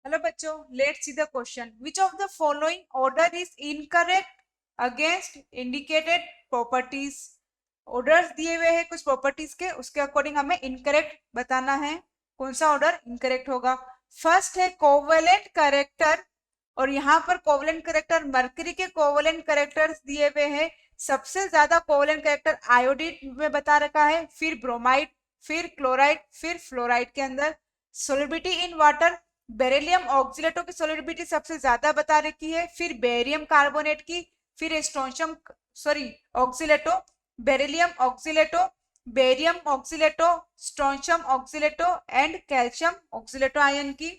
Hello बच्चों, let's see the question. Which of the following order is incorrect against indicated properties. Orders दिए हुए हैं कुछ properties के, उसके अकॉर्डिंग हमें इनकरेक्ट बताना है. कौन सा ऑर्डर इनकरेक्ट होगा? फर्स्ट है कोवेलेंट करेक्टर, और यहाँ पर कोवेलेंट करेक्टर मरकरी के कोवेलेंट करेक्टर्स दिए हुए हैं. सबसे ज्यादा कोवेलेंट करेक्टर आयोडीन में बता रखा है, फिर ब्रोमाइड, फिर क्लोराइड, फिर फ्लोराइड के अंदर. सोलिबिलिटी इन वाटर, बेरिलियम ऑक्सिलेटो की सोलिडिटी सबसे ज्यादा बता रखी है, फिर बेरियम कार्बोनेट की, फिर strontium oxalate, beryllium oxalate, barium oxalate, strontium oxalate and calcium oxalate ion की.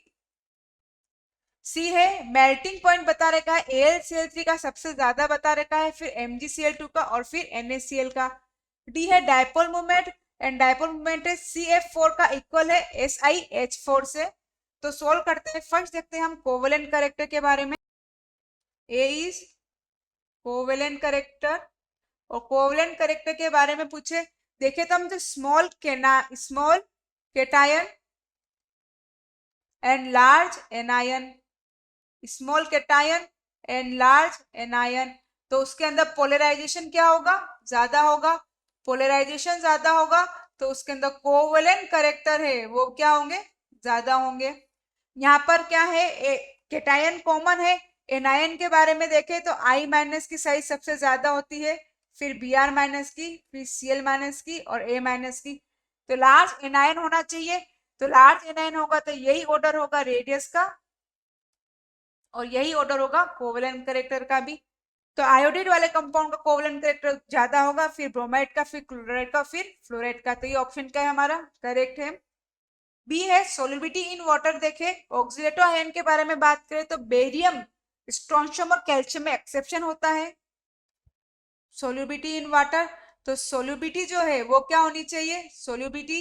सी है मेल्टिंग पॉइंट बता रखा है, AlCl3 का सबसे ज्यादा बता रखा है, फिर MgCl2 का और फिर NaCl का. डी है dipole movement, and dipole movement है CF4 का इक्वल है SiH4 से. तो सोल्व करते हैं. फर्स्ट देखते हैं हम कोवेलेंट करेक्टर के बारे में. ए इज कोवेलेंट करेक्टर, और कोवेलेंट करेक्टर के बारे में पूछे देखे तो हम जो small cation and large anion, small cation and large anion, तो उसके अंदर पोलराइजेशन क्या होगा? ज्यादा होगा. पोलराइजेशन ज्यादा होगा तो उसके अंदर कोवेलेंट करेक्टर है वो क्या होंगे? ज्यादा होंगे. यहाँ पर क्या है? केटायन कॉमन है. एनायन के बारे में देखें तो I- की साइज सबसे ज्यादा होती है, फिर Br- की, फिर Cl- की और A- की. तो लार्ज एनायन होना चाहिए. तो लार्ज एनायन होगा तो यही ऑर्डर होगा रेडियस का, और यही ऑर्डर होगा कोवेलेंट करेक्टर का भी. तो आयोडीन वाले कंपाउंड का कोवेलेंट करेक्टर ज्यादा होगा, फिर ब्रोमाइड का, फिर क्लोराइड का, फिर फ्लोराइड का. तो ये ऑप्शन क्या है हमारा? करेक्ट है. बी है सोलिबिलिटी इन वाटर. देखे ऑक्सीडेटिव आयन के बारे में बात करें तो बेरियम, स्ट्रोंशियम और कैल्शियम में एक्सेप्शन होता है सोलिबिलिटी इन वाटर. तो सोलिबिलिटी जो है वो क्या होनी चाहिए? Solubility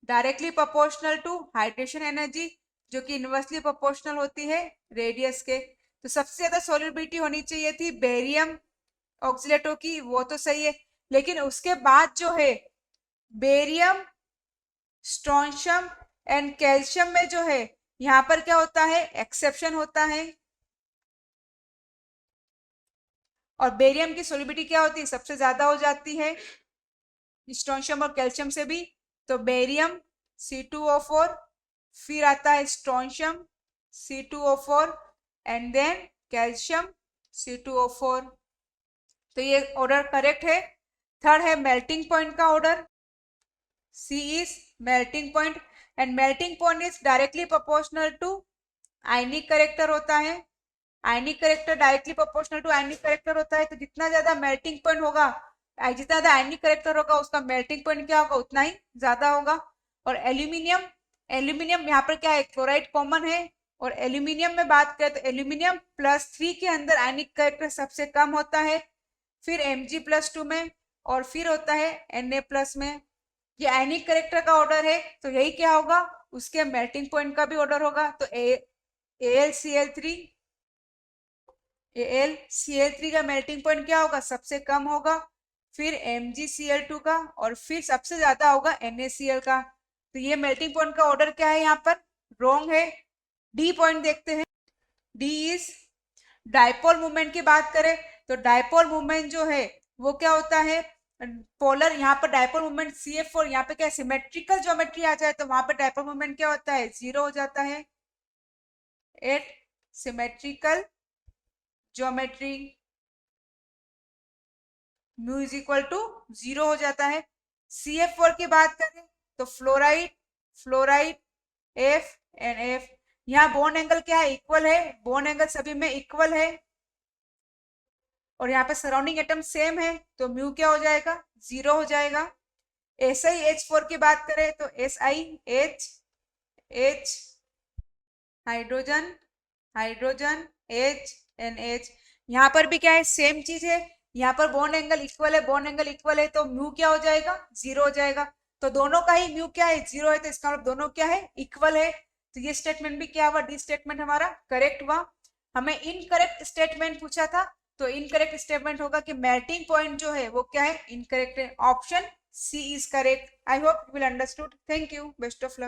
directly proportional to hydration energy, जो कि इनवर्सली प्रोपोर्शनल होती है रेडियस के. तो सबसे ज्यादा सोलिबिलिटी होनी चाहिए थी बेरियम ऑक्सीडेटो की, वो तो सही है. लेकिन उसके बाद जो है बेरियम, स्ट्रोंशियम एंड कैल्शियम में जो है यहाँ पर क्या होता है? एक्सेप्शन होता है. और बेरियम की सोलिबिलिटी क्या होती है? सबसे ज्यादा हो जाती है स्ट्रोंशियम और कैल्शियम से भी. तो बेरियम C2O4, फिर आता है strontium C2O4 and then calcium C2O4. तो ये ऑर्डर करेक्ट है. थर्ड है मेल्टिंग पॉइंट का order. C is melting point, and melting point is directly proportional to ionic character होता है. Ionic character directly proportional to ionic character होता है. तो जितना ज्यादा मेल्टिंग पॉइंट होगा, जितना ज्यादा आयनिक करेक्टर होगा, उसका मेल्टिंग पॉइंट क्या होगा? उतना ही ज्यादा होगा. और एल्यूमिनियम, एल्यूमिनियम यहाँ पर क्या है? क्लोराइड कॉमन है. और एल्यूमिनियम में बात करें तो एल्यूमिनियम +3 के अंदर आयनिक करेक्टर सबसे कम होता है, फिर Mg+2 में, और फिर होता है Na+ में. ये आयनिक करेक्टर का ऑर्डर है, तो यही क्या होगा? उसके मेल्टिंग पॉइंट का भी ऑर्डर होगा. तो AlCl3 का मेल्टिंग पॉइंट क्या होगा? सबसे कम होगा, फिर MgCl2 का, और फिर सबसे ज्यादा होगा NaCl का. तो ये मेल्टिंग पॉइंट का ऑर्डर क्या है? यहाँ पर रॉन्ग है. डी पॉइंट देखते हैं. डी इज डायपोल मूवमेंट की बात करें तो डायपोल मूवमेंट जो है वो क्या होता है? पोलर. यहाँ पर डायपोल मूवमेंट CF4, यहाँ पे क्या सिमेट्रिकल ज्योमेट्री आ जाए तो वहां पर डायपोल मूवमेंट क्या होता है? 0 हो जाता है. At symmetrical geometry mu is equal to 0 हो जाता है. CF4 की बात करें तो fluoride, fluoride, F and F. यहाँ बोन एंगल क्या है? इक्वल है. बोन एंगल सभी में इक्वल है, और यहाँ पे सराउंडिंग एटम सेम है, तो म्यू क्या हो जाएगा? 0 हो जाएगा. SiH4 की बात करें तो SiH, H, hydrogen, hydrogen, H and H. यहाँ पर भी क्या है? सेम चीज है. यहाँ पर बॉन्ड एंगल इक्वल है, बॉन्ड एंगल इक्वल है, तो म्यू क्या हो जाएगा? 0 हो जाएगा. तो दोनों का ही म्यू क्या है? 0 है. तो इसका मतलब दोनों क्या है? इक्वल है. तो ये स्टेटमेंट भी क्या हुआ? डी स्टेटमेंट हमारा करेक्ट हुआ. हमें इनकरेक्ट स्टेटमेंट पूछा था, तो इनकरेक्ट स्टेटमेंट होगा कि मेल्टिंग पॉइंट जो है वो क्या है? इनकरेक्ट है. Option C is correct. I hope you will understood. Thank you. Best of luck.